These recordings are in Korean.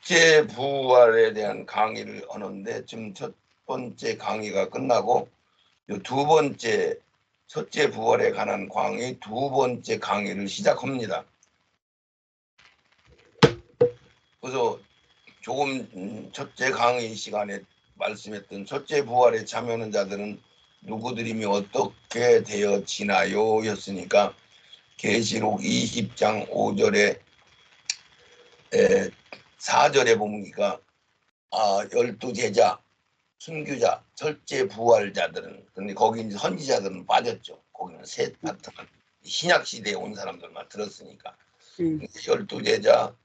첫째 부활에 대한 강의를 하는데 지금 첫 번째 강의가 끝나고 두 번째 첫째 부활에 관한 강의 두 번째 강의를 시작합니다. 그래서 조금 첫째 강의 시간에 말씀했던 첫째 부활에 참여하는 자들은 누구들이며 어떻게 되어지나요? 였으니까 계시록 20장 5절에 4절에 보니까 12제자, 순교자, 첫째 부활자들은, 근데 거기 이제 선지자들은 빠졌죠. 거기는 셋 파트만 신약 시대에 온 사람들만 들었으니까 12제자,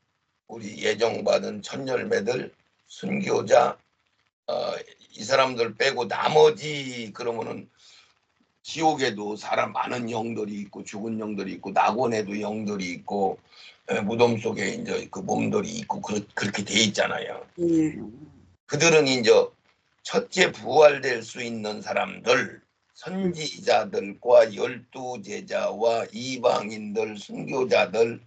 우리 예정받은 천열매들, 순교자, 이 사람들 빼고 나머지 그러면은 지옥에도 사람 많은 영들이 있고 죽은 영들이 있고 낙원에도 영들이 있고 무덤 속에 이제 그 몸들이 있고 그렇게 돼 있잖아요. 그들은 이제 첫째 부활될 수 있는 사람들, 선지자들과 12제자와 이방인들, 순교자들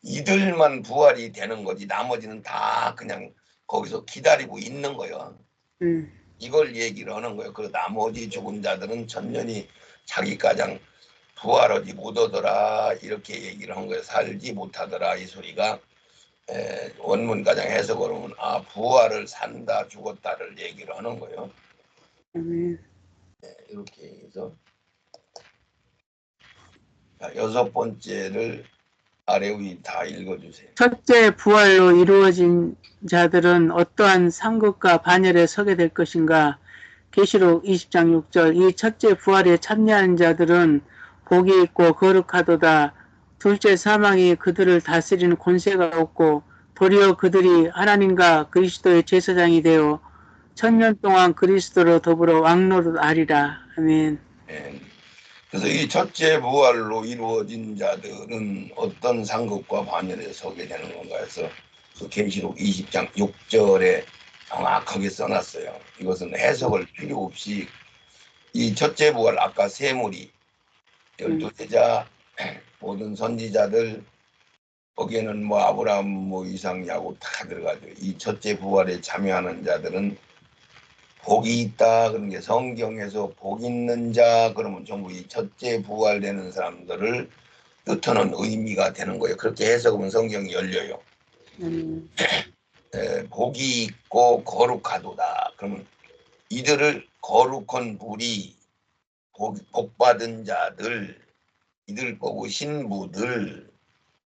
이들만 부활이 되는 거지 나머지는 다 그냥 거기서 기다리고 있는 거예요. 이걸 얘기를 하는 거예요. 그 나머지 죽은 자들은 천년이 자기 가장 부활하지 못하더라 이렇게 얘기를 한 거예요. 살지 못하더라 이 소리가 원문 가장 해석으로 보면 부활을 산다 죽었다를 얘기를 하는 거예요. 이렇게 해서 여섯 번째를 아래 위 다 읽어주세요. 첫째 부활로 이루어진 자들은 어떠한 상급과 반열에 서게 될 것인가? 계시록 20장 6절. 이 첫째 부활에 참여한 자들은 복이 있고 거룩하도다. 둘째 사망이 그들을 다스리는 권세가 없고 도리어 그들이 하나님과 그리스도의 제사장이 되어 천년 동안 그리스도로 더불어 왕노릇하리라. 아멘. 그래서 이 첫째 부활로 이루어진 자들은 어떤 상급과 반열에 서게 되는 건가 해서 그 계시록 20장 6절에 정확하게 써놨어요. 이것은 해석을 필요 없이 이 첫째 부활 아까 세 무리 12제자 모든 선지자들 거기에는 뭐 아브라함 뭐 이삭 야곱 다 들어가죠. 이 첫째 부활에 참여하는 자들은 복이 있다 그런 게 성경에서 복 있는 자 그러면 전부 이 첫째 부활되는 사람들을 뜻하는 의미가 되는 거예요. 그렇게 해석하면 성경이 열려요. 복이 있고 거룩하도다. 그러면 이들을 거룩한 불이 복받은 자들, 이들 보고 신부들,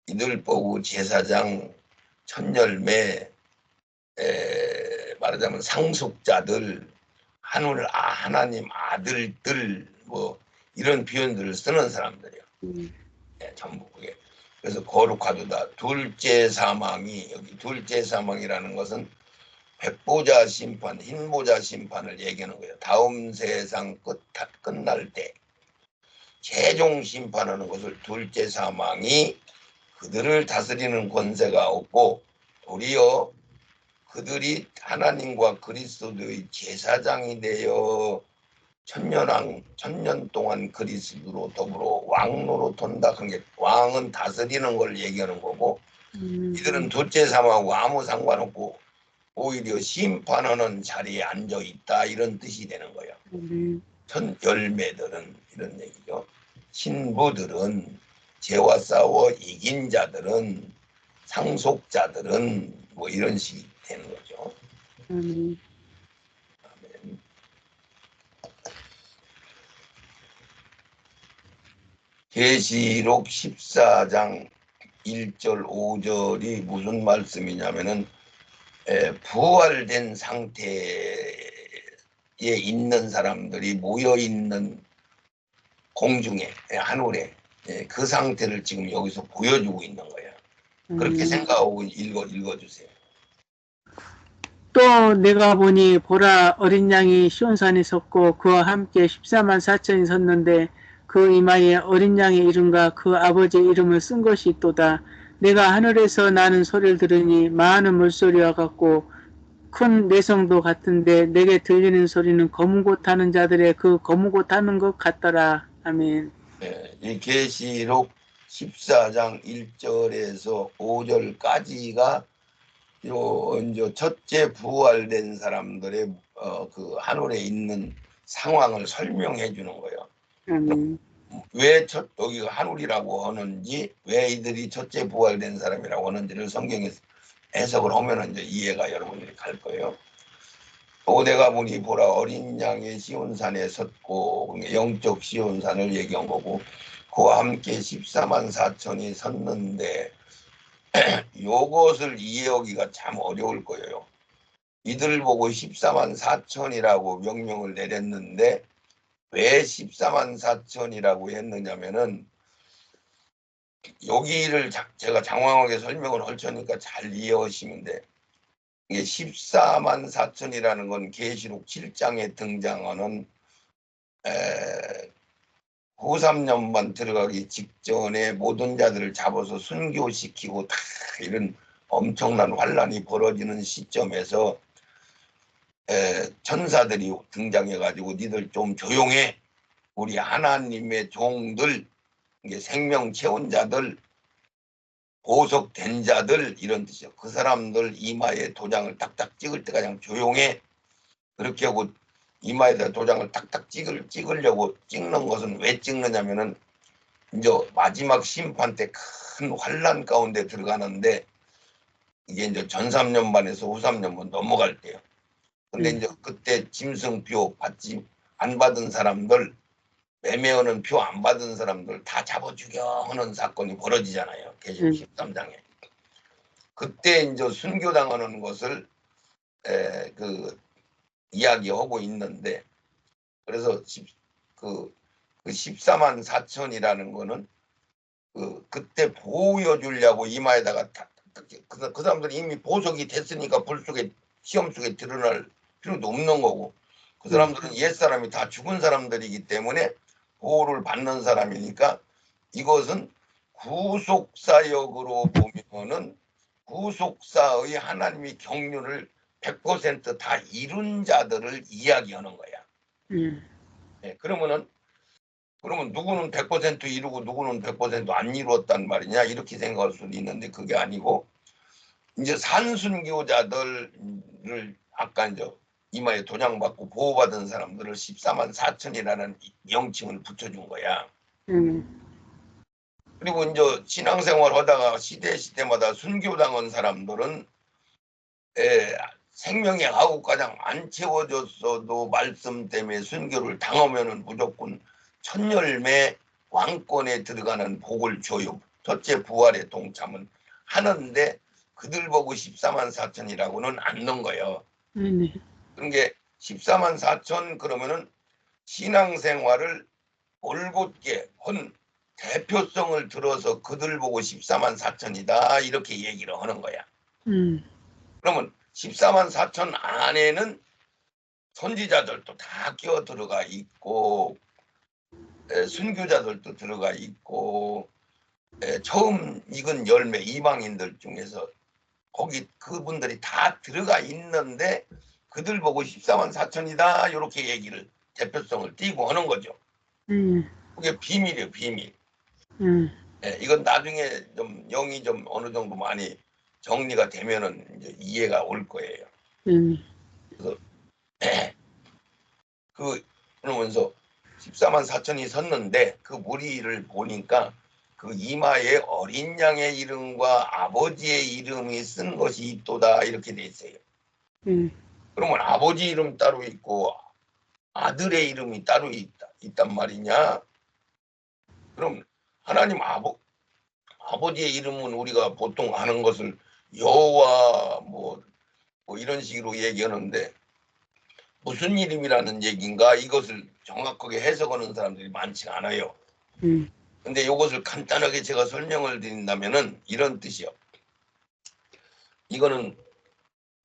이들 보고 제사장, 천열매, 말하자면 상속자들, 하나님 아들들 뭐 이런 표현들을 쓰는 사람들이에요. 전부 그게. 그래서 거룩하도다. 둘째 사망이 여기 둘째 사망이라는 것은 백보자 심판, 흰보자 심판을 얘기하는 거예요. 다음 세상 끝날 때 최종 심판하는 것을 둘째 사망이 그들을 다스리는 권세가 없고 도리어 그들이 하나님과 그리스도의 제사장이 되어 천년 동안 그리스도로 더불어 왕노릇한다. 그런 게 왕은 다스리는 걸 얘기하는 거고 이들은 둘째 사망하고 아무 상관없고 오히려 심판하는 자리에 앉아 있다 이런 뜻이 되는 거예요. 열매들은 이런 얘기죠. 신부들은 죄와 싸워 이긴 자들은 상속자들은 뭐 이런 식이 되는 거죠. 아멘. 계시록 14장 1절 5절이 무슨 말씀이냐면은 부활된 상태에 있는 사람들이 모여있는 공중에 하늘에 그 상태를 지금 여기서 보여주고 있는 거예요. 그렇게 생각하고 읽어주세요. 또 내가 보니 보라 어린 양이 시온산에 섰고 그와 함께 14만 4천이 섰는데 그 이마에 어린 양의 이름과 그 아버지의 이름을 쓴 것이 있도다. 내가 하늘에서 나는 소리를 들으니 많은 물소리와 같고 큰 내성도 같은데 내게 들리는 소리는 거무고 타는 자들의 그 거무고 타는 것 같더라. 아멘. 이 계시록 14장 1절에서 5절까지가 요 이제 첫째 부활된 사람들의 그 하늘에 있는 상황을 설명해 주는 거예요. 왜 여기가 하늘이라고 하는지, 왜 이들이 첫째 부활된 사람이라고 하는지를 성경에서 해석을 하면 이제 이해가 여러분들이 갈 거예요. 또 내가 보니 보라, 어린 양의 시온산에 섰고, 영적 시온산을 얘기한 거고, 그와 함께 14만 4천이 섰는데, 요것을 이해하기가 참 어려울 거예요. 이들 보고 14만 4천이라고 명령을 내렸는데, 왜 14만 4천이라고 했느냐면은, 여기를 제가 장황하게 설명을 할 테니까 잘 이해하시면 돼. 이게 14만 4천이라는 건 계시록 7장에 등장하는 후3년만 들어가기 직전에 모든 자들을 잡아서 순교시키고 다 이런 엄청난 환란이 벌어지는 시점에서 천사들이 등장해가지고 니들 좀 조용해, 우리 하나님의 종들, 이게 생명 채운 자들, 보석된 자들, 이런 뜻이요. 그 사람들 이마에 도장을 딱딱 찍을 때가 그냥 조용해. 그렇게 하고 이마에다 도장을 딱딱 찍으려고 찍는 것은 왜 찍느냐면은 이제 마지막 심판 때 큰 환란 가운데 들어가는데, 이게 이제 전 3년반에서 후 3년반 넘어갈 때요. 근데 이제 그때 짐승표 안 받은 사람들, 매매하는 표 안 받은 사람들 다 잡아 죽여 하는 사건이 벌어지잖아요. 계시록 13장에. 그때 이제 순교당하는 것을 그 이야기하고 있는데, 그래서 그 14만 4천이라는 거는 그때 보호해 주려고 이마에다가 그 사람들이 이미 보석이 됐으니까 불 속에 시험 속에 드러날 필요도 없는 거고, 그 사람들은 옛사람이 다 죽은 사람들이기 때문에 보호를 받는 사람이니까, 이것은 구속사역으로 보면은 구속사의 하나님이 경륜을 100%다 이룬 자들을 이야기하는 거야. 네, 그러면 누구는 100% 이루고 누구는 100%안 이루었단 말이냐, 이렇게 생각할 수도 있는데, 그게 아니고 이제 산순교자들을 아까 이제 이마에 도장 받고 보호받은 사람들을 14만 4천이라는 명칭을 붙여준 거야. 그리고 이제 신앙생활 하다가 시대마다 순교당한 사람들은 생명의 아구가장 안 채워졌어도 말씀 때문에 순교를 당하면은 무조건 천열매 왕권에 들어가는 복을 줘요. 첫째 부활에 동참은 하는데, 그들 보고 14만 4천이라고는 안 넣은 거예요. 그런 게 14만 4천 그러면은 신앙생활을 올곧게 한 대표성을 들어서 그들 보고 14만 4천이다 이렇게 얘기를 하는 거야. 그러면 14만 4천 안에는 선지자들도 다 끼어 들어가 있고, 순교자들도 들어가 있고, 처음 익은 열매 이방인들 중에서 거기 그분들이 다 들어가 있는데, 그들 보고 14만 4천이다 이렇게 얘기를 대표성을 띄고 하는 거죠. 그게 비밀이에요, 비밀. 이건 나중에 좀 영이 좀 어느 정도 많이 정리가 되면은 이제 이해가 올 거예요. 그래서 그러면서 14만 4천이 섰는데, 그 무리를 보니까 그 이마에 어린 양의 이름과 아버지의 이름이 쓴 것이 있도다 이렇게 돼 있어요. 그러면 아버지 이름 따로 있고 아들의 이름이 따로 있단 말이냐? 그럼 하나님 아버지의 이름은 우리가 보통 아는 것을 여호와 뭐 이런 식으로 얘기하는데, 무슨 이름이라는 얘기인가, 이것을 정확하게 해석하는 사람들이 많지 않아요. 근데 이것을 간단하게 제가 설명을 드린다면은 이런 뜻이요. 이거는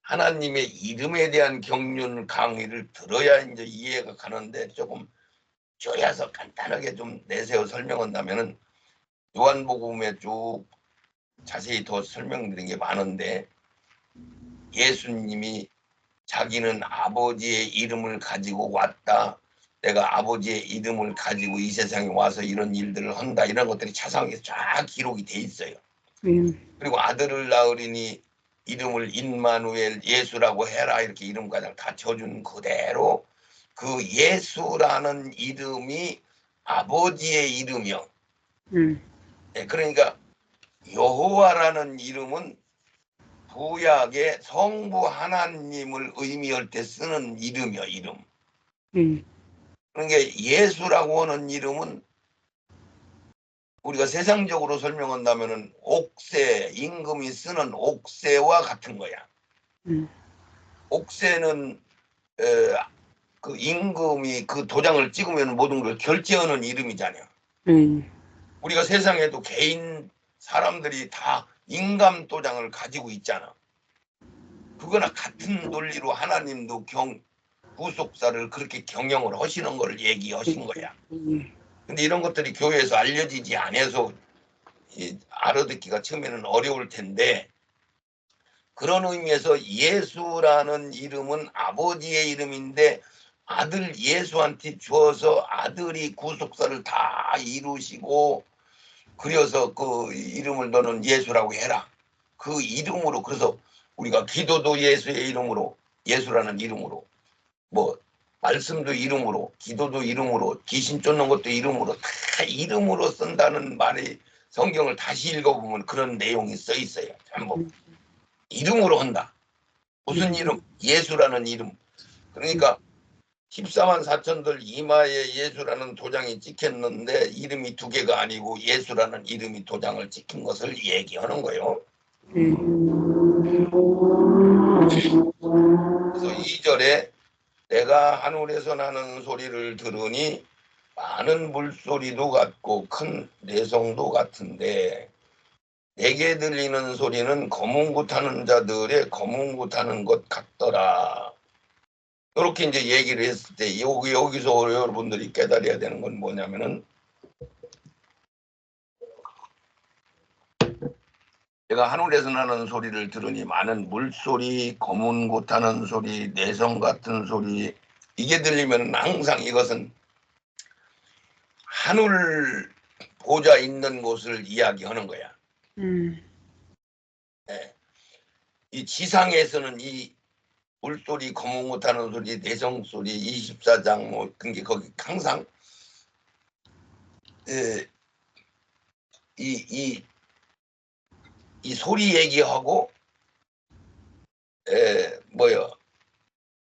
하나님의 이름에 대한 경륜 강의를 들어야 이제 이해가 가는데, 조금 쪼여서 간단하게 좀 내세워 설명한다면은, 요한복음에 쭉 자세히 더 설명드린 게 많은데, 예수님이 자기는 아버지의 이름을 가지고 왔다, 내가 아버지의 이름을 가지고 이 세상에 와서 이런 일들을 한다, 이런 것들이 차상에서 쫙 기록이 돼 있어요. 그리고 아들을 낳으리니 이름을 임마누엘 예수라고 해라 이렇게 이름 가장 다 쳐준 그대로 그 예수라는 이름이 아버지의 이름이요. 예, 그러니까 여호와라는 이름은 구약의 성부 하나님을 의미할 때 쓰는 이름이요, 이름. 그러니까 예수라고 하는 이름은 우리가 세상적으로 설명한다면은 옥새, 임금이 쓰는 옥새와 같은 거야. 옥새는 그 임금이 그 도장을 찍으면 모든 걸 결제하는 이름이잖아요. 우리가 세상에도 개인 사람들이 다 인감 도장을 가지고 있잖아. 그거나 같은 논리로 하나님도 구속사를 그렇게 경영을 하시는 걸 얘기하신 거야. 근데 이런 것들이 교회에서 알려지지 않아서 알아듣기가 처음에는 어려울 텐데, 그런 의미에서 예수라는 이름은 아버지의 이름인데 아들 예수한테 주어서 아들이 구속사를 다 이루시고, 그래서 그 이름을 너는 예수라고 해라. 그 이름으로, 그래서 우리가 기도도 예수의 이름으로, 예수라는 이름으로, 뭐 말씀도 이름으로, 기도도 이름으로, 귀신 쫓는 것도 이름으로, 다 이름으로 쓴다는 말이 성경을 다시 읽어보면 그런 내용이 써 있어요. 전부 이름으로 한다. 무슨 이름? 예수라는 이름. 그러니까 14만 4천들 이마에 예수라는 도장이 찍혔는데 이름이 두 개가 아니고 예수라는 이름이 도장을 찍힌 것을 얘기하는 거예요. 그래서 2절에 내가 하늘에서 나는 소리를 들으니 많은 물소리도 같고 큰 내성도 같은데 내게 들리는 소리는 거문고 타는 자들의 거문고 타는 것 같더라. 이렇게 이제 얘기를 했을 때 여기서 여러분들이 깨달아야 되는 건 뭐냐면은, 내가 하늘에서 나는 소리를 들으니 많은 물소리, 거문고 타는 소리, 내성 같은 소리, 이게 들리면 항상 이것은 하늘 보좌 있는 곳을 이야기하는 거야. 네. 이 지상에서는 이 물소리, 거문고 타는 소리, 내성 소리, 24장 뭐 그게 거기 항상 이 소리 얘기하고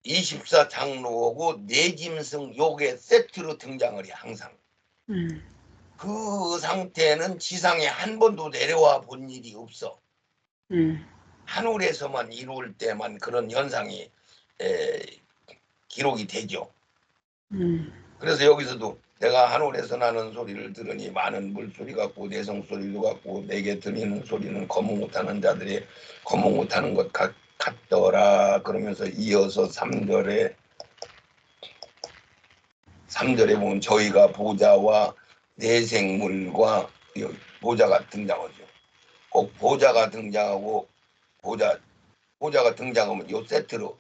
24장로하고 내짐승 요게 세트로 등장을 해 항상. 그 상태는 지상에 한 번도 내려와 본 일이 없어. 하늘에서만 이루어질 때만 그런 현상이 기록이 되죠. 그래서 여기서도 내가 하늘에서 나는 소리를 들으니 많은 물소리 같고 내성 소리도 같고 내게 들리는 소리는 거문 못하는 자들이 거문 못하는 것 같더라. 그러면서 이어서 3절에 보면 저희가 보좌와 내생물과 보좌가 등장하죠. 꼭 보좌가 등장하고 보좌가 등장하면 요 세트로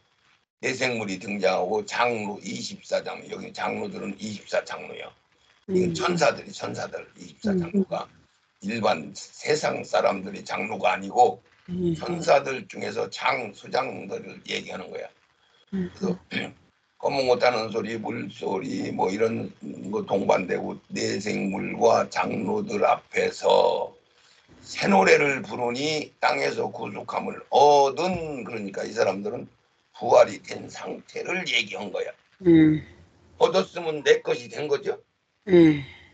내생물이 등장하고 장로 24장로, 여기 장로들은 24장로야. 이건 천사들 24장로가 일반 세상 사람들이 장로가 아니고 천사들 중에서 수장들을 얘기하는 거야. 그래서 거문 못하는 소리, 물소리 뭐 이런 거 동반되고 내생물과 장로들 앞에서 새 노래를 부르니 땅에서 구속함을 얻은, 그러니까 이 사람들은 부활이 된 상태를 얘기한 거야. 얻었으면 내 것이 된 거죠.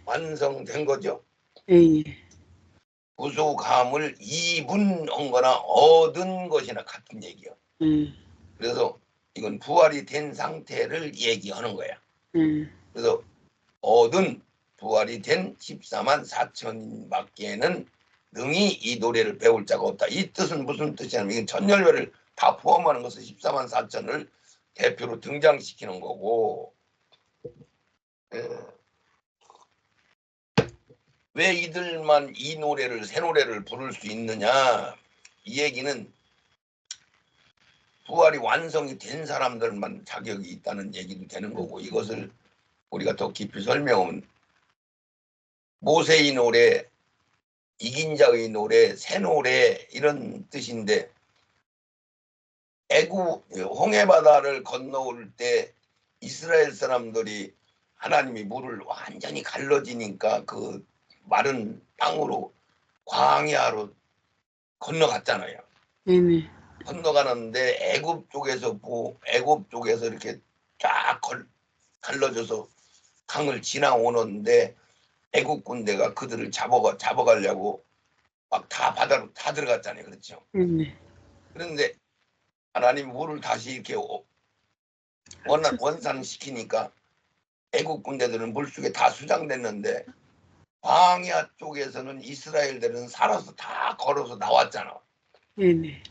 완성된 거죠. 구속함을 입은 거나 얻은 것이나 같은 얘기야. 그래서 이건 부활이 된 상태를 얘기하는 거야. 그래서 얻은 부활이 된 14만 4천인밖에는 능히 이 노래를 배울 자가 없다. 이 뜻은 무슨 뜻이냐면 이건 천열배를 다 포함하는 것은 14만 4천을 대표로 등장시키는 거고, 왜 이들만 이 노래를, 새 노래를 부를 수 있느냐, 이 얘기는 부활이 완성이 된 사람들만 자격이 있다는 얘기도 되는 거고, 이것을 우리가 더 깊이 설명하면 모세의 노래, 이긴 자의 노래, 새 노래 이런 뜻인데, 애굽 홍해 바다를 건너올 때 이스라엘 사람들이 하나님이 물을 완전히 갈라지니까 그 마른 땅으로 광야로 건너갔잖아요. 네네. 건너가는데 애굽 쪽에서 이렇게 쫙 갈라져서 강을 지나오는데 애국 군대가 그들을 잡아가려고 막 다 바다로 다 들어갔잖아요. 그렇죠. 네네. 그런데 하나님 물을 다시 이렇게 원산시키니까 애국 군대들은 물속에 다 수장됐는데 광야 쪽에서는 이스라엘들은 살아서 다 걸어서 나왔잖아. 네네.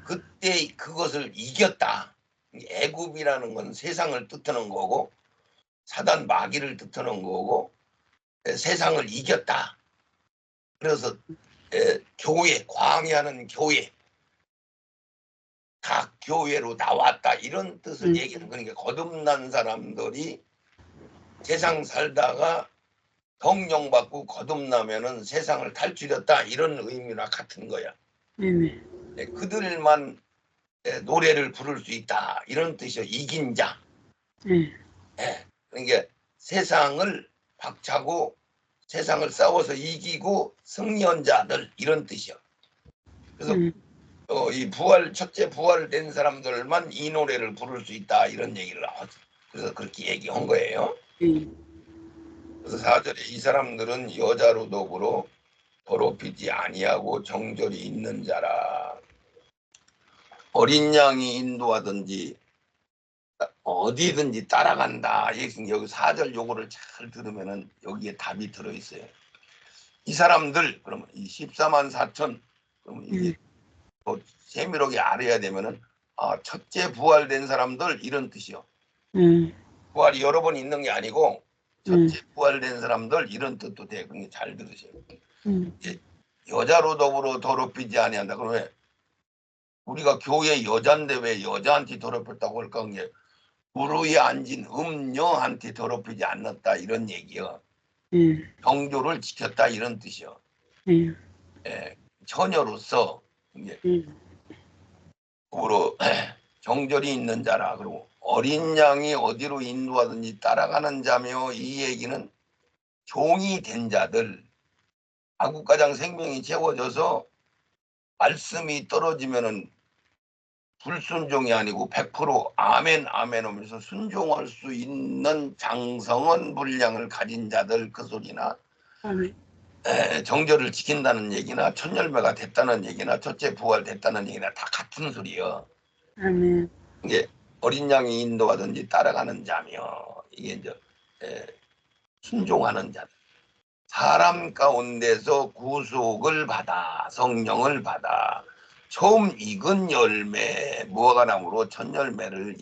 그때 그것을 이겼다. 애굽이라는 건 세상을 뜻하는 거고 사단 마귀를 뜻하는 거고 세상을 이겼다. 그래서 교회, 광야는 교회, 각 교회로 나왔다 이런 뜻을 얘기하는 거니까 거듭난 사람들이 세상 살다가 성령받고 거듭나면은 세상을 탈출했다 이런 의미나 같은 거야. 네네. 그들만 노래를 부를 수 있다 이런 뜻이요. 이긴 자. 네. 그러니까 세상을 박차고 세상을 싸워서 이기고 승리한 자들 이런 뜻이요. 그래서 이 첫째 부활된 사람들만 이 노래를 부를 수 있다 이런 얘기를 하죠. 그래서 그렇게 얘기한 거예요. 그래서 4절에 이 사람들은 여자로 더불어 더럽히지 아니하고 정절이 있는 자라. 어린 양이 인도하든지 어디든지 따라간다. 여기 4절 요거를 잘 들으면은 여기에 답이 들어있어요. 이 사람들 그러면 이 14만 4천 그러면 이게 또 세밀하게 알아야 되면은 첫째 부활된 사람들 이런 뜻이요. 부활이 여러 번 있는 게 아니고 첫째 부활된 사람들 이런 뜻도 돼. 그러니까 잘 들으세요. 여자로 더불어 더럽히지 아니한다. 그러면 우리가 교회 여자인데 왜 여자한테 더럽혔다고 할까? 이게 무르에 앉은 음녀한테 더럽히지 않았다 이런 얘기요. 정조를 지켰다 이런 뜻이요. 처녀로서 이제 더불어 정절이 있는 자라. 그리고 어린 양이 어디로 인도하든지 따라가는 자며 이 얘기는 종이 된 자들 아구가장 생명이 채워져서 말씀이 떨어지면은 불순종이 아니고 100% 아멘 아멘 하면서 순종할 수 있는 장성한 분량을 가진 자들 그 소리나 정절을 지킨다는 얘기나 첫 열매가 됐다는 얘기나 첫째 부활됐다는 얘기나 다 같은 소리요. 이게 어린 양이 인도하든지 따라가는 자며 이게 이제 순종하는 자. 사람 가운데서 구속을 받아 성령을 받아 처음 익은 열매 무화과나무로 첫 열매를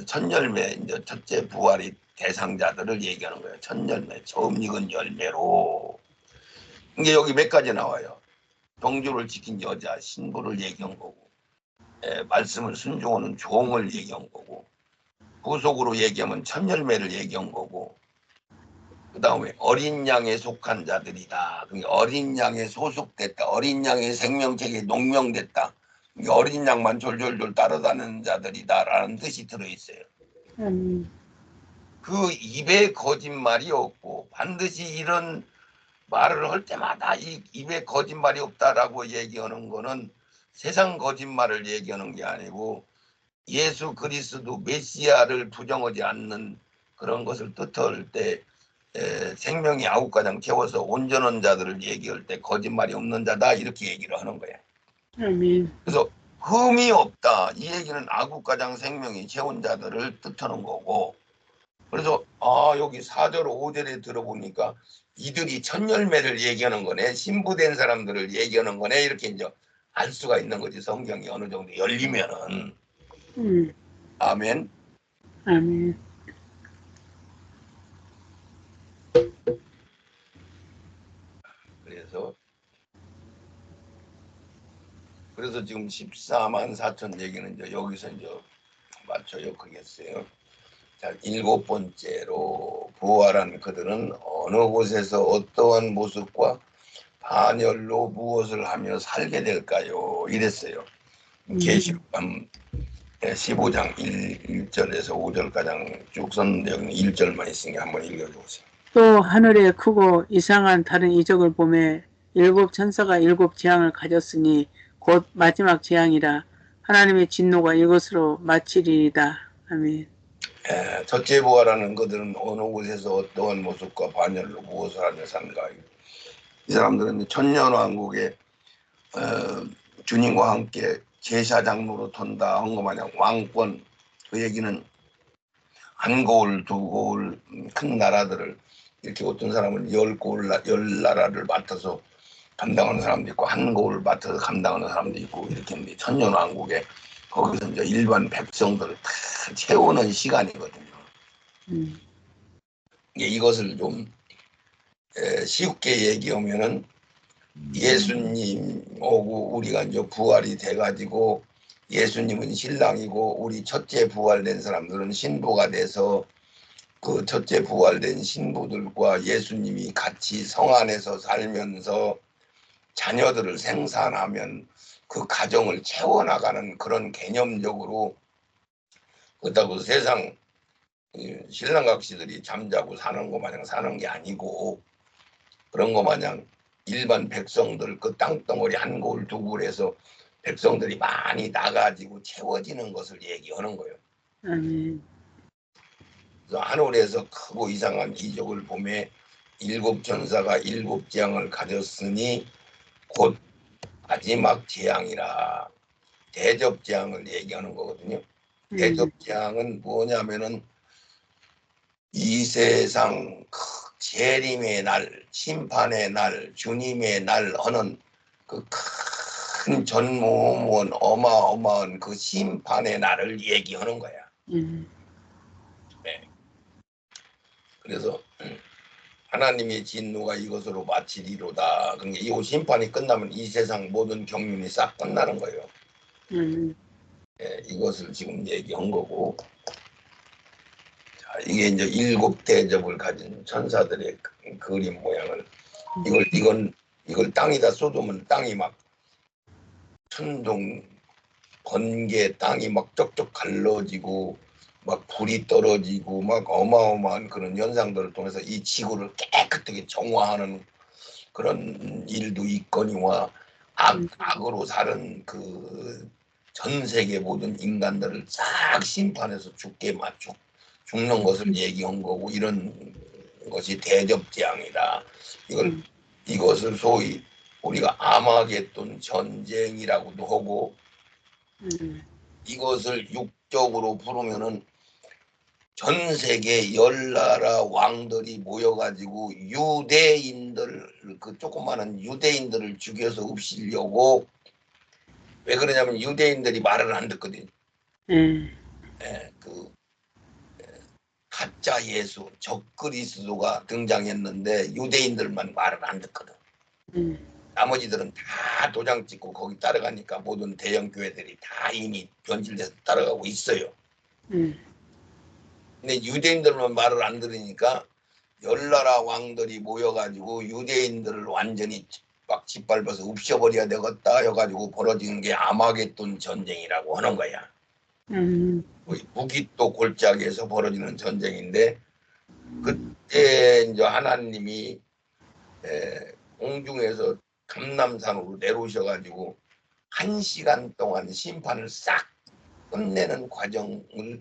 첫 열매 이제 첫째 부활이 대상자들을 얘기하는 거예요. 첫 열매 처음 익은 열매로 이게 여기 몇 가지 나와요. 정주를 지킨 여자 신부를 얘기한 거고 말씀을 순종하는 종을 얘기한 거고 구속으로 얘기하면 첫 열매를 얘기한 거고 그 다음에 어린 양에 속한 자들이다. 그러니까 어린 양에 소속됐다. 어린 양의 생명책에 농명됐다. 그러니까 어린 양만 졸졸졸 따라다니는 자들이다라는 뜻이 들어있어요. 그 입에 거짓말이 없고 반드시 이런 말을 할 때마다 이 입에 거짓말이 없다라고 얘기하는 거는 세상 거짓말을 얘기하는 게 아니고 예수 그리스도 메시아를 부정하지 않는 그런 것을 뜻할 때 생명이 아홉가장 채워서 온전한 자들을 얘기할 때 거짓말이 없는 자다 이렇게 얘기를 하는 거야. 그래서 흠이 없다 이 얘기는 아홉가장 생명이 채운 자들을 뜻하는 거고 그래서 여기 4절 5절에 들어보니까 이들이 첫 열매를 얘기하는 거네 신부된 사람들을 얘기하는 거네 이렇게 이제 알 수가 있는 거지. 성경이 어느 정도 열리면은 아멘. 아멘. 그래서 지금 14만 4천 얘기는 이제 여기서 이제 맞춰요. 그겠어요. 자, 7번째로 부활한 그들은 어느 곳에서 어떠한 모습과 반열로 무엇을 하며 살게 될까요? 이랬어요. 계시록한 15장 1절에서 5절가량 쭉 썼는데 여기는 1절만 있으니까 한번 읽어보세요. 또 하늘에 크고 이상한 다른 이적을 보매 일곱 천사가 일곱 재앙을 가졌으니 곧 마지막 재앙이라 하나님의 진노가 이것으로 마치리이다. 아멘. 첫째 부활하는 그들은 어느 곳에서 어떠한 모습과 반열로 무엇을 하며 산가. 이 사람들은 천년왕국에 주님과 함께 제사장로로 턴다 한 거 마냥 왕권, 그 얘기는 한 고을 두 고을 큰 나라들을 이렇게 어떤 사람은 열 나라를 맡아서 감당하는 사람도 있고 한 고을 맡아서 감당하는 사람도 있고 이렇게 있는데 천년왕국에 거기서 이제 일반 백성들을 다 채우는 시간이거든요. 이것을 좀 쉽게 얘기하면은 예수님 오고 우리가 이제 부활이 돼가지고 예수님은 신랑이고 우리 첫째 부활된 사람들은 신부가 돼서 그 첫째 부활된 신부들과 예수님이 같이 성 안에서 살면서 자녀들을 생산하면 그 가정을 채워나가는 그런 개념적으로, 그렇다고 세상 신랑각시들이 잠자고 사는 거 마냥 사는 게 아니고 그런 거 마냥 일반 백성들 그 땅덩어리 한 고을 두 고을에서 백성들이 많이 나가지고 채워지는 것을 얘기하는 거예요. 그래서 하늘에서 크고 이상한 이적을 보매 일곱 천사가 일곱 재앙을 가졌으니 곧 마지막 재앙이라. 대접재앙을 얘기하는 거거든요. 대접재앙은 뭐냐면은 이 세상 재림의 날, 심판의 날, 주님의 날 하는 그 큰 전무후무한 어마어마한 그 심판의 날을 얘기하는 거야. 네. 그래서 하나님의 진노가 이것으로 마치리로다. 그러니까 이 심판이 끝나면 이 세상 모든 경륜이 싹 끝나는 거예요. 네, 이것을 지금 얘기한 거고, 자, 이게 이제 일곱 대접을 가진 천사들의 그림 모양을 이걸 땅에다 쏟으면 땅이 막 천둥 번개, 땅이 막 쩍쩍 갈라지고 막 불이 떨어지고 막 어마어마한 그런 현상들을 통해서 이 지구를 깨끗하게 정화하는 그런 일도 있거니와 악으로 사는 그 전 세계 모든 인간들을 싹 심판해서 죽는 것을 얘기한 거고, 이런 것이 대접재앙이다. 이것을 소위 우리가 아마겟돈 전쟁이라고도 하고, 이것을 육적으로 부르면은 전 세계 열 나라 왕들이 모여가지고 유대인들, 그 조그마한 유대인들을 죽여서 엎시려고. 왜 그러냐면 유대인들이 말을 안 듣거든. 그 가짜 예수, 적그리스도가 등장했는데 유대인들만 말을 안 듣거든. 나머지들은 다 도장 찍고 거기 따라가니까 모든 대형 교회들이 다 이미 변질돼서 따라가고 있어요. 근데 유대인들만 말을 안 들으니까 열나라 왕들이 모여가지고 유대인들을 완전히 막 짓밟아서 읍셔버려야 되겠다 해가지고 벌어지는 게 아마겟돈 전쟁이라고 하는 거야. 무기또 골짜기에서 벌어지는 전쟁인데, 그때 이제 하나님이 공중에서 감람산으로 내려오셔가지고 1시간 동안 심판을 싹 끝내는 과정을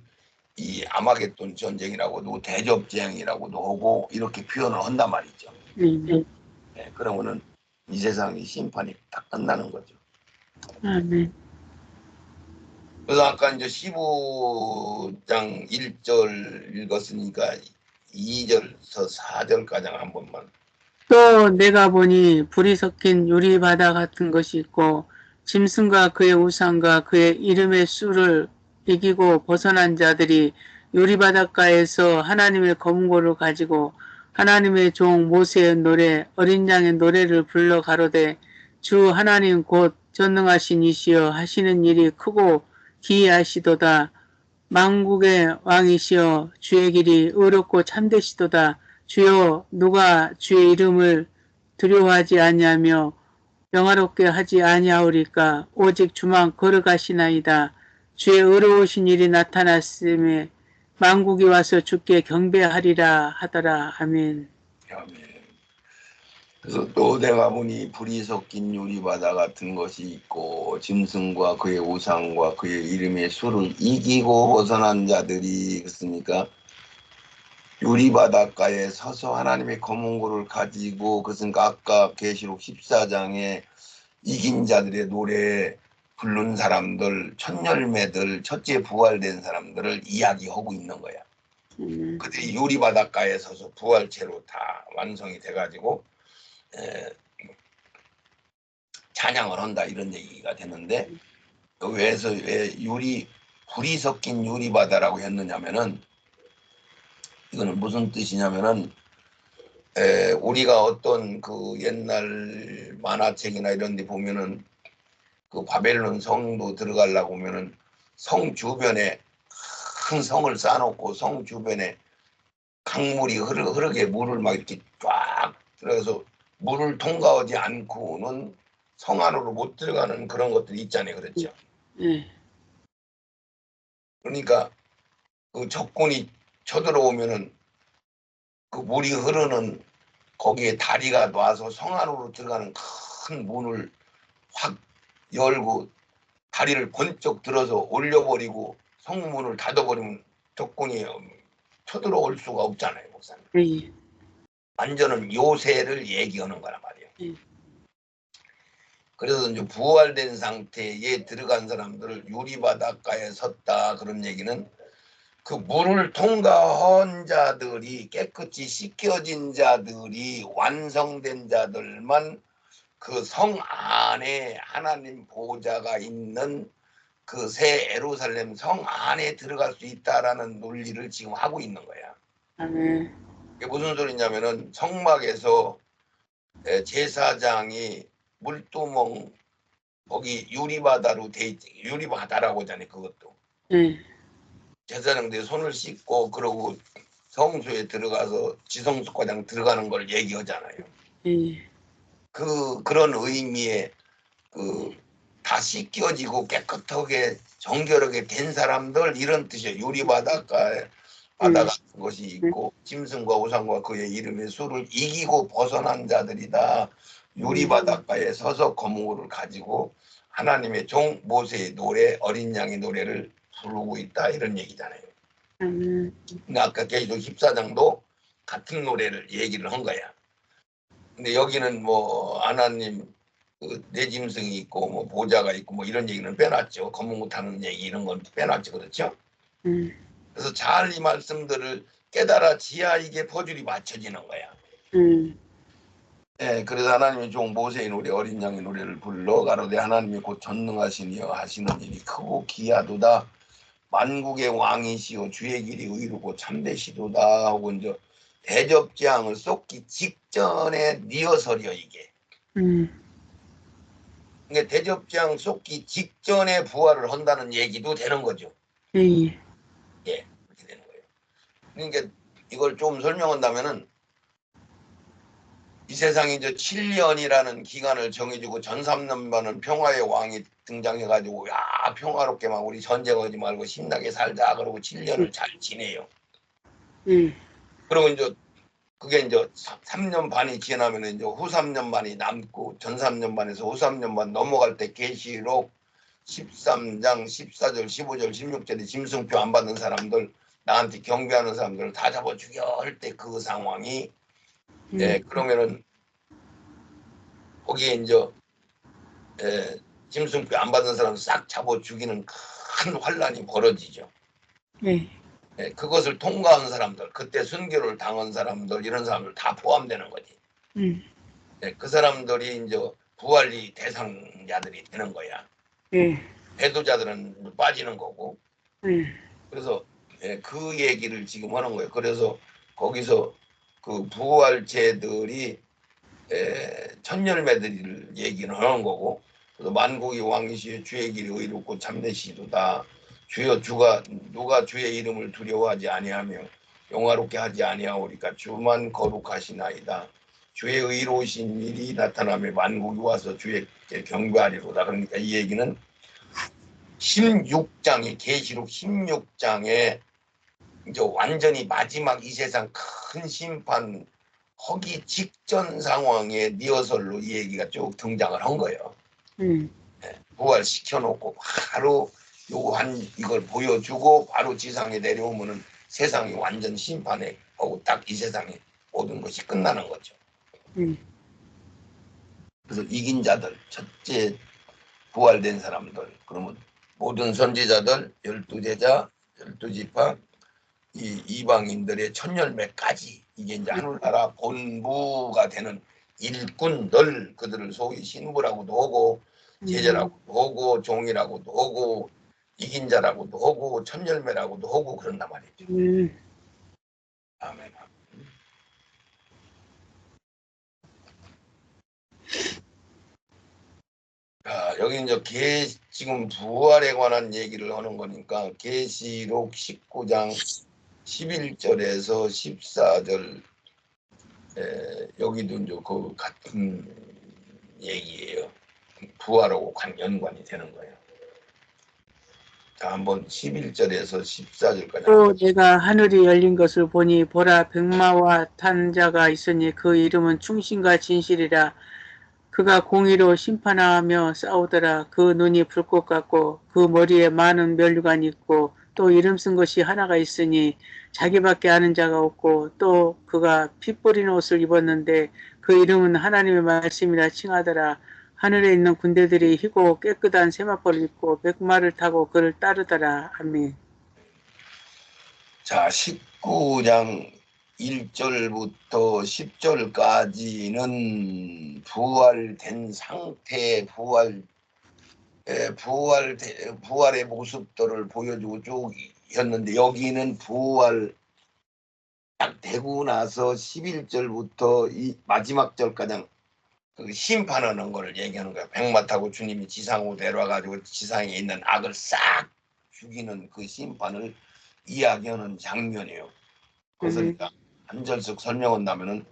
이 아마겟돈 전쟁이라고도 대접재앙이라고도 하고 이렇게 표현을 한단 말이죠. 네, 그러면은 이 세상의 심판이 딱 끝나는 거죠. 그래서 아까 이제 15장 1절 읽었으니까 2절에서 4절까지 한 번만. 또 내가 보니 불이 섞인 유리바다 같은 것이 있고 짐승과 그의 우상과 그의 이름의 수를 이기고 벗어난 자들이 유리바닷가에서 하나님의 검고를 가지고 하나님의 종 모세의 노래 어린 양의 노래를 불러 가로되 주 하나님 곧 전능하신 이시여 하시는 일이 크고 기이하시도다. 만국의 왕이시여 주의 길이 의롭고 참되시도다. 주여 누가 주의 이름을 두려워하지 아니하며 영화롭게 하지 아니하오리까 오직 주만 걸어가시나이다. 주의 의로우신 일이 나타났음에 만국이 와서 주께 경배하리라 하더라. 아멘. 아멘. 그래서 또 내가 보니 불이 섞인 유리바다 같은 것이 있고 짐승과 그의 우상과 그의 이름의 수를 이기고 벗어난 자들이 있으니까 유리바닷가에 서서 하나님의 검은고를 가지고 그것은 아까 계시록 14장에 이긴 자들의 노래 부른 사람들, 첫 열매들, 첫째 부활된 사람들을 이야기하고 있는 거야. 그들이 유리바닷가에 서서 부활체로 다 완성이 돼가지고 찬양을 한다 이런 얘기가 되는데 왜서 왜 불이 섞인 유리바다라고 했느냐면은 이거는 무슨 뜻이냐면은 우리가 어떤 그 옛날 만화책이나 이런 데 보면은 그 바벨론 성도 들어가려고 보면은 성 주변에 큰 성을 쌓아놓고 성 주변에 강물이 흐르게 물을 막 이렇게 쫙 들어가서 물을 통과하지 않고는 성 안으로 못 들어가는 그런 것들이 있잖아요. 그렇죠? 네. 그러니까 그 적군이 쳐들어오면은 그 물이 흐르는 거기에 다리가 놔서 성 안으로 들어가는 큰 문을 확 열고 다리를 번쩍 들어서 올려버리고 성문을 닫아버리면 적군이 쳐들어올 수가 없잖아요, 목사님. 네. 완전한 요새를 얘기하는 거란 말이에요. 네. 그래서 이제 부활된 상태에 들어간 사람들을 유리바닷가에 섰다 그런 얘기는 그 물을 통과한 자들이 깨끗이 씻겨진 자들이 완성된 자들만 그 성 안에 하나님 보좌가 있는 그 새 예루살렘 성 안에 들어갈 수 있다라는 논리를 지금 하고 있는 거야. 아멘. 이게 무슨 소리냐면은 성막에서 제사장이 물두멍 거기 유리바다로 돼 있지. 유리바다라고 하잖아요. 그것도. 네. 제사장들이 손을 씻고 그러고 성소에 들어가서 지성소과장 들어가는 걸 얘기하잖아요. 네. 그런 의미의 다 씻겨지고 깨끗하게 정결하게 된 사람들 이런 뜻이에요. 유리바닷가에 바다 같은 것이 있고 짐승과 우상과 그의 이름의 수를 이기고 벗어난 자들이다. 유리바닷가에 서서 거무를 가지고 하나님의 종 모세의 노래 어린 양의 노래를 부르고 있다 이런 얘기잖아요. 근데 아까 계시록 14장도 같은 노래를 얘기를 한 거야. 근데 여기는 뭐 하나님 내 짐승이 있고 뭐 보좌가 있고 뭐 이런 얘기는 빼놨죠. 검은 못 하는 얘기 이런 건 빼놨죠. 그렇죠? 그래서 잘 이 말씀들을 깨달아 지야 이게 퍼즐이 맞춰지는 거야. 네, 그래서 하나님이 종 모세의 노래 어린 양의 노래를 불러 가로되 하나님이 곧 전능하시니여 하시는 일이 크고 기하도다. 만국의 왕이시오 주의 길이 의롭고 참되시도다 하고 이제 대접장을 쏟기 직전에 니어설이요 이게. 그러니까 대접장 쏟기 직전에 부활을 한다는 얘기도 되는 거죠. 네. 예, 그렇게 되는 거예요. 그러니까 이걸 좀 설명한다면은 이 세상에 이제 7년이라는 기간을 정해주고 전 3년반은 평화의 왕이 등장해가지고 야 평화롭게 막 우리 전쟁하지 말고 신나게 살자 그러고 7년을 잘 지내요. 그리고 이제 그게 이제 3년 반이 지나면 이제 후 3년 반이 남고 전 3년 반에서 후 3년 반 넘어갈 때 계시록 13장 14절 15절 16절에 짐승표 안 받는 사람들 나한테 경배하는 사람들을 다 잡아 죽여 할 때 그 상황이 그러면은 거기에 이제 짐승표 안 받는 사람 싹 잡아 죽이는 큰 환란이 벌어지죠. 그것을 통과한 사람들 그때 순교를 당한 사람들 이런 사람들 다 포함되는 거지. 그 사람들이 이제 부활리 대상자들이 되는 거야. 배도자들은 빠지는 거고. 그래서 그 얘기를 지금 하는 거예요. 그래서 거기서 그 부활체들이 첫 열매들을 얘기는 하는 거고. 그래서 만국의 왕이시여 주의 길이 의롭고 참되시도다. 주여 누가 주의 이름을 두려워하지 아니하며 영화롭게 하지 아니하오리까 주만 거룩하시나이다. 주의 의로우신 일이 나타나며 만국이 와서 주의 경배하리로다. 그러니까 이 얘기는 16장에 계시록 16장에 이제 완전히 마지막 이 세상 큰 심판 하기 직전 상황에 리허설로 이 얘기가 쭉 등장을 한 거예요. 부활시켜 놓고 바로 요한 이걸 보여주고 바로 지상에 내려오면은 세상이 완전 심판에 하고 딱 이 세상에 모든 것이 끝나는 거죠. 그래서 이긴 자들, 첫째 부활된 사람들, 그러면 모든 선지자들, 12제자, 12지파, 이 이방인들의 천열매까지 이게 이제 하늘나라 본부가 되는 일꾼들, 그들을 소위 신부라고도 하고 제자라고도 하고 종이라고도 하고 이긴 자라고도 하고 천열매라고도 하고 그런단 말이죠. 아멘. 여기 이제 지금 부활에 관한 얘기를 하는 거니까 계시록 19장 11절에서 14절 여기도 이제 그 같은 얘기예요. 부활하고 연관이 되는 거예요. 자, 한번 11절에서 14절까지. 또 내가 하늘이 열린 것을 보니 보라 백마와 탄 자가 있으니 그 이름은 충신과 진실이라. 그가 공의로 심판하며 싸우더라. 그 눈이 불꽃 같고 그 머리에 많은 면류관이 있고 또 이름 쓴 것이 하나가 있으니 자기밖에 아는 자가 없고 또 그가 피 뿌린 옷을 입었는데 그 이름은 하나님의 말씀이라 칭하더라. 하늘에 있는 군대들이 희고 깨끗한 세마포를 입고 백마를 타고 그를 따르더라. 아멘. 자, 19장 1절부터 10절까지는 부활된 상태, 부활의 모습들을 보여주고 쭉이었는데 여기는 부활 딱 되고 나서 11절부터 이 마지막 절까지 그 심판하는 걸 얘기하는 거야. 백마 타고 주님이 지상으로 내려와가지고 지상에 있는 악을 싹 죽이는 그 심판을 이야기하는 장면이에요. 그래서 한 절씩 설명한다면은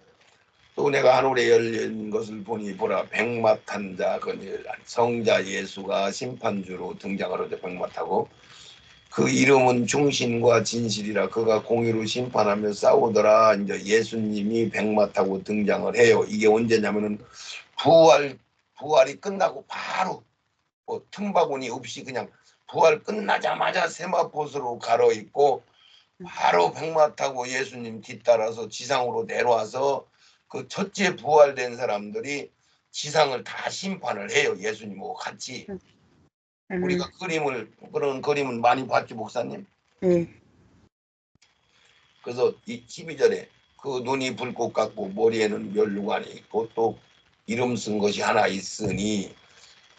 또 내가 하늘에 열린 것을 보니 보라 백마 탄 자, 그 성자 예수가 심판주로 등장을 하죠. 백마 타고 그 이름은 충신과 진실이라. 그가 공의로 심판하며 싸우더라. 이제 예수님이 백마 타고 등장을 해요. 이게 언제냐면은 부활이 끝나고 바로 뭐 틈바구니 없이 그냥 부활 끝나자마자 세마포스로 갈아입고 바로 백마 타고 예수님 뒤따라서 지상으로 내려와서 그 첫째 부활된 사람들이 지상을 다 심판을 해요. 예수님하고 같이. 우리가 그런 그림은 많이 봤죠, 목사님? 그래서 이 12절에 그 눈이 불꽃 같고 머리에는 면류관이 있고 또 이름 쓴 것이 하나 있으니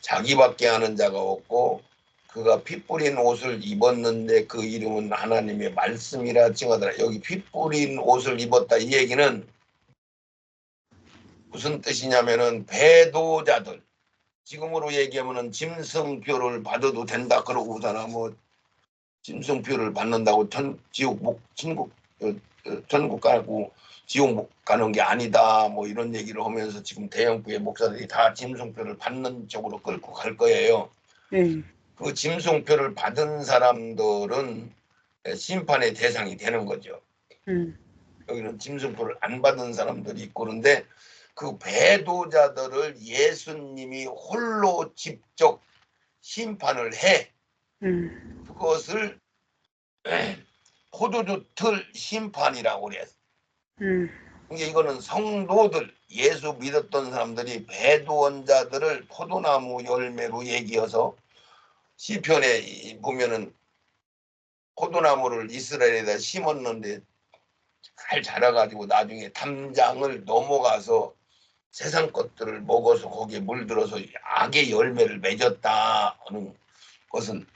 자기밖에 아는 자가 없고 그가 피 뿌린 옷을 입었는데 그 이름은 하나님의 말씀이라 칭하더라. 여기 피 뿌린 옷을 입었다 이 얘기는 무슨 뜻이냐면은 배도자들, 지금으로 얘기하면은 짐승표를 받아도 된다 그러고서나 뭐 짐승표를 받는다고 천국 가고 지옥 가는 게 아니다 뭐 이런 얘기를 하면서 지금 대형부의 목사들이 다 짐승표를 받는 쪽으로 끌고 갈 거예요. 그 짐승표를 받은 사람들은 심판의 대상이 되는 거죠. 여기는 짐승표를 안 받은 사람들이 있고 그런데 그 배도자들을 예수님이 홀로 직접 심판을 해. 그것을 포도주 틀 심판이라고 그래요. 이거는 성도들, 예수 믿었던 사람들이 배도원자들을 포도나무 열매로 얘기해서 시편에 보면은 포도나무를 이스라엘에다 심었는데 잘 자라가지고 나중에 담장을 넘어가서 세상 것들을 먹어서 거기에 물들어서 악의 열매를 맺었다 하는 것은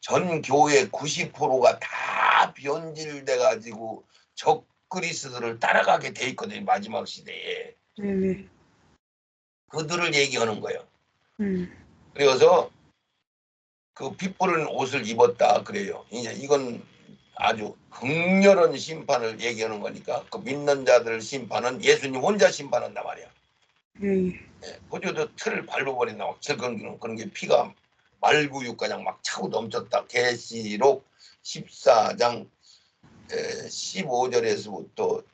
전 교회 90%가 다 변질돼 가지고 적그리스도를 따라가게 돼 있거든요. 마지막 시대에. 그들을 얘기하는 거예요. 그래서 그 피 뿌린 옷을 입었다 그래요. 이제 이건 아주 극렬한 심판을 얘기하는 거니까 그 믿는 자들 심판은 예수님 혼자 심판한단 말이야. 호주도 틀을 밟아버린다 막 질끈기는 그런 게 피가 말구육가장 막 차고 넘쳤다. 계시록 14장 15절에서부터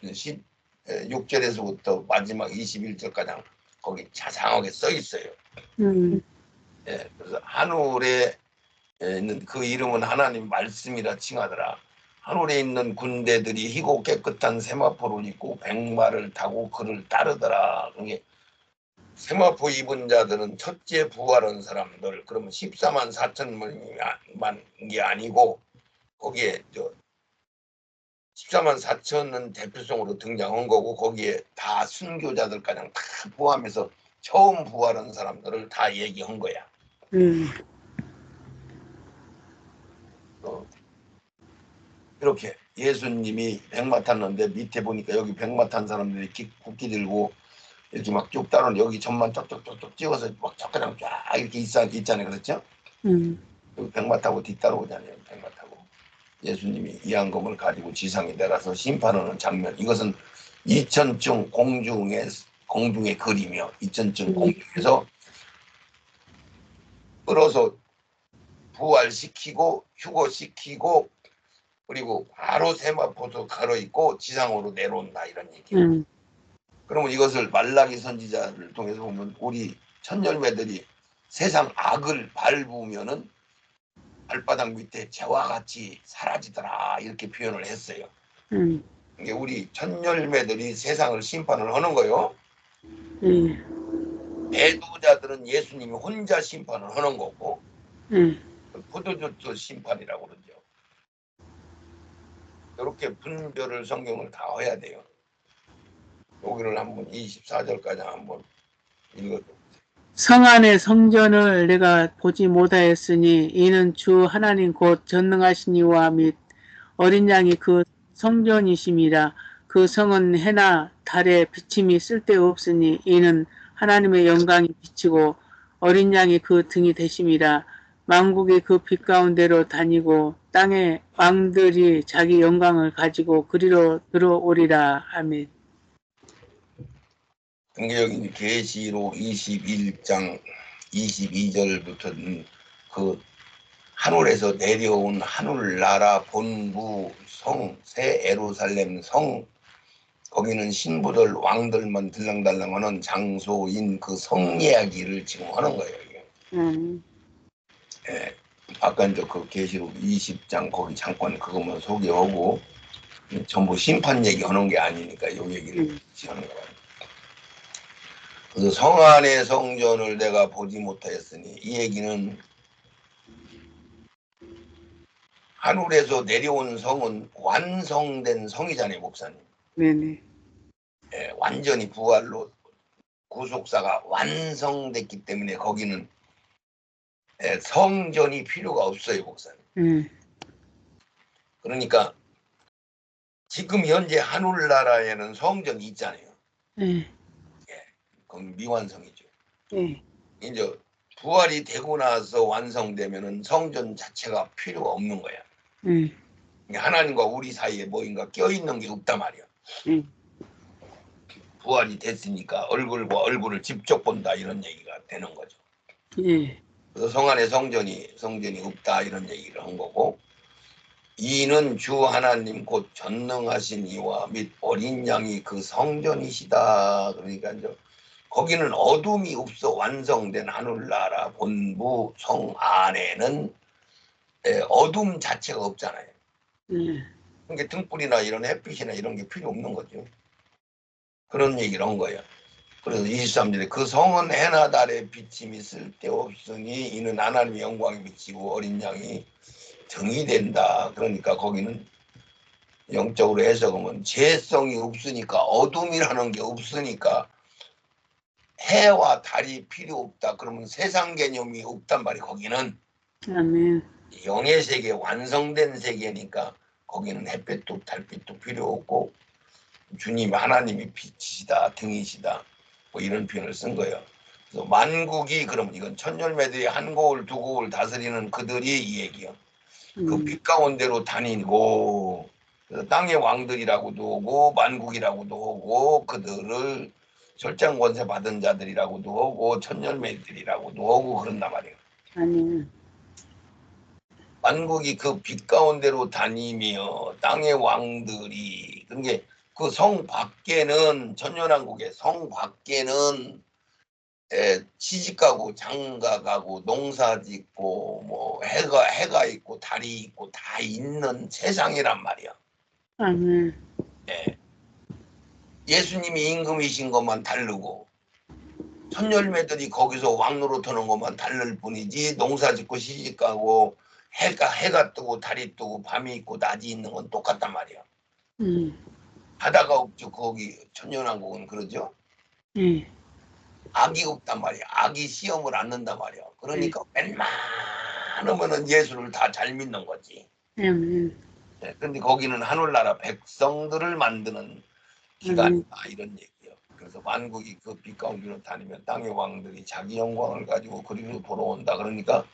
16절에서부터 마지막 21절까지 거기 자상하게 써 있어요. 그래서 하늘에 있는 그 이름은 하나님 말씀이라 칭하더라. 하늘에 있는 군대들이 희고 깨끗한 세마포를 입고 백마를 타고 그를 따르더라. 그게 세마포 입은 자들은 첫째 부활한 사람들, 그러면 14만 4천만 게 아니고 거기에 14만 4천은 대표성으로 등장한 거고 거기에 다 순교자들까지 다 포함해서 처음 부활한 사람들을 다 얘기한 거야. 이렇게 예수님이 백마 탔는데 밑에 보니까 여기 백마 탄 사람들이 국기 들고 이렇게 막 쭉 따르는 여기 전만 쪽쪽쪽쪽 찍어서 막 젓가락 쫙 이렇게 있잖아요. 그렇죠? 여기 백마 타고 뒤따라오잖아요. 백마 타고 예수님이 이 안검을 가지고 지상에 내려서 심판하는 장면. 이것은 이천층 공중의 그림이요. 이천층 공중에서 끌어서 부활시키고 휴거시키고 그리고 바로 세마포도 걸어있고 지상으로 내려온다 이런 얘기예요. 그러면 이것을 말라기 선지자를 통해서 보면 우리 천열매들이 세상 악을 밟으면은 발바닥 밑에 재와 같이 사라지더라 이렇게 표현을 했어요. 이게 우리 천열매들이 세상을 심판을 하는 거요. 배도자들은 예수님이 혼자 심판을 하는 거고 포도주도 심판이라고 그러죠. 이렇게 분별을 성경을 다 해야 돼요. 여기를 한번 24절까지 한번 읽어줘. 성 안의 성전을 내가 보지 못하였으니 이는 주 하나님 곧 전능하신 이와 및 어린 양이 그 성전이심이라. 그 성은 해나 달에 비침이 쓸데없으니 이는 하나님의 영광이 비치고 어린 양이 그 등이 되심이라. 만국이 그 빛 가운데로 다니고 땅의 왕들이 자기 영광을 가지고 그리로 들어오리라. 아멘. 근데 여기 계시록 21장 22절부터는 그 하늘에서 내려온 하늘나라 본부 성, 새 에루살렘 성, 거기는 신부들 왕들만 들랑달랑하는 장소인 그 성 이야기를 지금 하는 거예요. 이게. 예, 아까 이제 그 계시록 20장 거기 잠깐 그것만 소개하고 전부 심판 얘기하는 게 아니니까 요 얘기를 하는 거예요. 그래서 성 안의 성전을 내가 보지 못하였으니 이 얘기는 하늘에서 내려온 성은 완성된 성이잖아요, 목사님. 네네. 예, 완전히 부활로 구속사가 완성됐기 때문에 거기는 성전이 필요가 없어요, 목사님. 그러니까 지금 현재 하늘나라에는 성전이 있잖아요. 예, 그건 미완성이죠. 이제 부활이 되고 나서 완성되면은 성전 자체가 필요가 없는 거야. 하나님과 우리 사이에 뭐인가 껴있는 게 없단 말이야. 부활이 됐으니까 얼굴과 얼굴을 직접 본다 이런 얘기가 되는 거죠. 그래서 성 안에 성전이 없다 이런 얘기를 한 거고, 이는 주 하나님 곧 전능하신 이와 및 어린 양이 그 성전이시다. 그러니까 이제 거기는 어둠이 없어 완성된 하늘나라 본부 성 안에는 어둠 자체가 없잖아요. 그러니까 등불이나 이런 햇빛이나 이런 게 필요 없는 거죠. 그런 얘기를 한 거예요. 그래서 23절에 그 성은 해나 달에 비침이 쓸데없으니 이는 하나님의 영광이 비치고 어린 양이 등이 된다. 그러니까 거기는 영적으로 해석하면 재성이 없으니까 어둠이라는 게 없으니까 해와 달이 필요 없다. 그러면 세상 개념이 없단 말이에요. 거기는 아멘. 영의 세계, 완성된 세계니까 거기는 햇빛도 달빛도 필요 없고 주님 하나님이 빛이시다, 등이시다, 뭐 이런 표현을 쓴 거예요. 그래서 만국이 그러면 이건 천열매들이 한 고을 두 고을 다스리는 그들이 이 얘기요. 그 빛 가운데로 다니고 땅의 왕들이라고도 하고 만국이라고도 하고 그들을 절장 권세 받은 자들이라고도 하고 천열매들이라고도 하고 그런단 말이에요. 아멘. 만국이 그 빛 가운데로 다니며 땅의 왕들이 그게 그 성 밖에는 천년왕국의 성 밖에는 시집가고 장가가고 농사짓고 뭐 해가 있고 달이 있고 다 있는 세상이란 말이야. 아멘. 예. 예수님이 임금이신 것만 다르고 천열매들이 거기서 왕노릇하는 것만 다를 뿐이지 농사짓고 시집가고 해가 뜨고 달이 뜨고 밤이 있고 낮이 있는 건 똑같단 말이야. 바다가 없죠. 거기 천년왕국은 그러죠. 악이 없단 말이야. 악이 시험을 안 넣는단 말이야. 그러니까 웬만하면은 예수를 다 잘 믿는 거지. 아멘. 네, 근데 거기는 하늘나라 백성들을 만드는 기간이다 이런 얘기예요. 그래서 만국이 그 빛 가운데로 다니면 땅의 왕들이 자기 영광을 가지고 그리로 돌아온다. 그러니까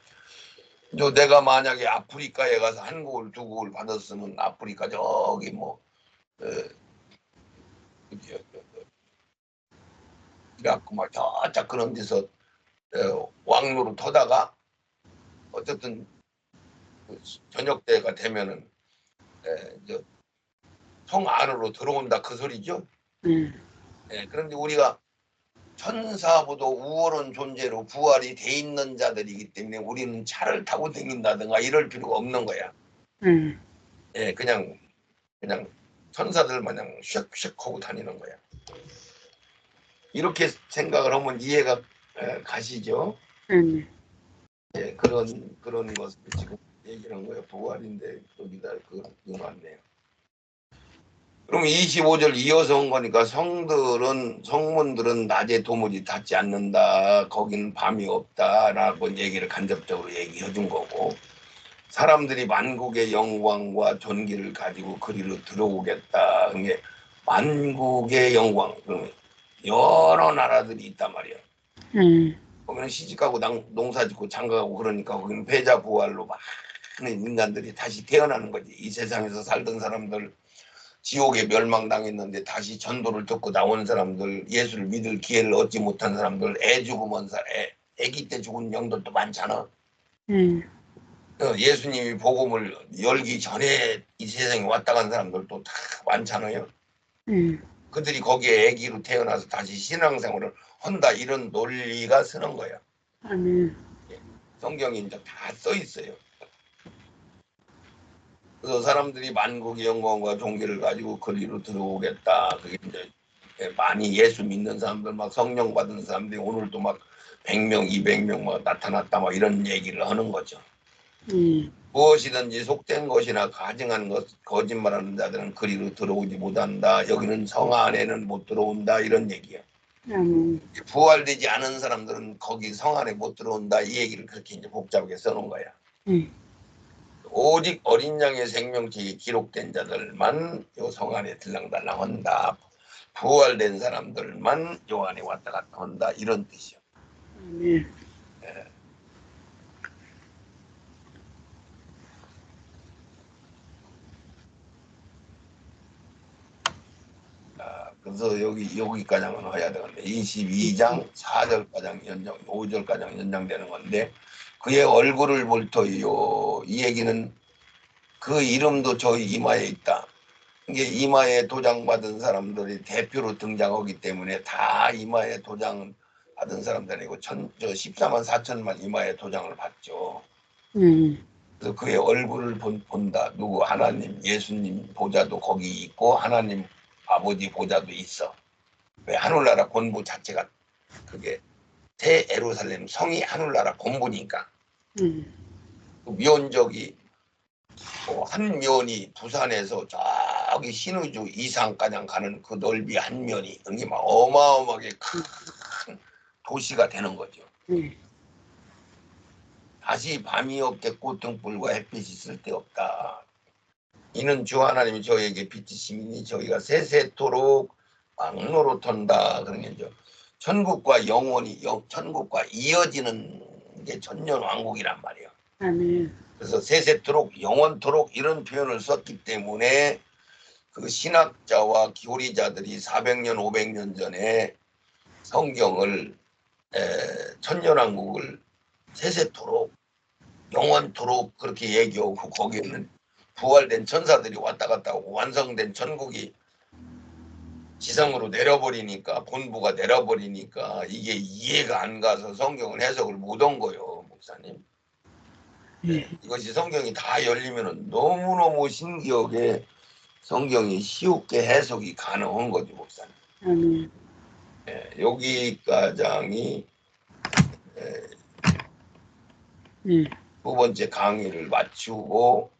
내가 만약에 아프리카에 가서 한 곡을 두 곡을 받았으면 아프리카 저기 뭐 이라크 막 저짝 그런 데서 왕로로 터다가 어쨌든 저녁 때가 되면은 성 안으로 들어온다 그 소리죠. 그런데 우리가 천사보다 우월한 존재로 부활이 돼 있는 자들이기 때문에 우리는 차를 타고 다닌다든가 이럴 필요가 없는 거야. 그냥 천사들 마냥 슉슉 하고 다니는 거야. 이렇게 생각을 하면 이해가 가시죠? 그런 것을 지금 얘기한 거예요. 부활인데 여기다 그거 넣어놨네요. 그럼 25절 이어서 온 거니까 성문들은 낮에 도무지 닫지 않는다. 거기는 밤이 없다라고 얘기를 간접적으로 얘기해 준 거고 사람들이 만국의 영광과 존귀를 가지고 그리로 들어오겠다. 그게 만국의 영광, 여러 나라들이 있단 말이야. 거기는 시집가고 농사짓고 장가가고 그러니까 거기는 패자 부활로 많은 인간들이 다시 태어나는 거지. 이 세상에서 살던 사람들 지옥에 멸망당했는데 다시 전도를 듣고 나온 사람들, 예수를 믿을 기회를 얻지 못한 사람들, 애기 때 죽은 영들도 많잖아. 예수님이 복음을 열기 전에 이 세상에 왔다 간 사람들도 다 많잖아요. 그들이 거기에 애기로 태어나서 다시 신앙생활을 한다 이런 논리가 쓰는 거야. 성경이 이제 다 써 있어요. 그래서 사람들이 만국의 영광과 존귀를 가지고 그리로 들어오겠다. 그게 이제 많이 예수 믿는 사람들 막 성령 받은 사람들이 오늘도 막 100명, 200명 막 나타났다 막 이런 얘기를 하는 거죠. 무엇이든지 속된 것이나 가증한 것, 거짓말하는 자들은 그리로 들어오지 못한다. 여기는 성 안에는 못 들어온다. 이런 얘기야. 부활되지 않은 사람들은 거기 성 안에 못 들어온다. 이 얘기를 그렇게 이제 복잡하게 써놓은 거야. 오직 어린 양의 생명책이 기록된 자들만 요 성 안에 들랑달랑 한다. 부활된 사람들만 요 안에 왔다 갔다 한다. 이런 뜻이요. 그래서 여기까지는 해야 되는데 22장 4절까지 연장 5절까지 연장되는 건데 그의 얼굴을 볼 터이요. 이 얘기는 그 이름도 저희 이마에 있다. 이게 이마에 도장 받은 사람들이 대표로 등장하기 때문에 다 이마에 도장 받은 사람들이고 14만 4천만 이마에 도장을 받죠. 그래서 그의 얼굴을 본다. 누구 하나님 예수님 보좌도 거기 있고 하나님 아버지 보좌도 있어. 왜 하늘나라 본부 자체가 그게 새 예루살렘 성이 하늘나라 본부니까. 그 면적이 한 면이 부산에서 저기 신의주 이상가량 가는 그 넓이 한 면이 이게 막 어마어마하게 큰 도시가 되는 거죠. 다시 밤이 없겠고 등불과 햇빛이 쓸데없다. 이는 주 하나님이 저에게 빛이시니 저희가 세세토록 왕노릇한다. 그런 게죠. 천국과 영원히 천국과 이어지는 게 천년 왕국이란 말이에요. 그래서 세세토록 영원토록 이런 표현을 썼기 때문에 그 신학자와 교리자들이 400년 500년 전에 성경을 천년왕국을 세세토록 영원토록 그렇게 얘기하고 거기에는 부활된 천사들이 왔다 갔다 하고 완성된 천국이 지상으로 내려버리니까 본부가 내려버리니까 이게 이해가 안 가서 성경을 해석을 못 한 거예요, 목사님. 예. 이것이 성경이 다 열리면은 너무너무 신기하게 성경이 쉽게 해석이 가능한 거죠, 목사님. 아멘. 여기까장이 예. 두 번째 강의를 마치고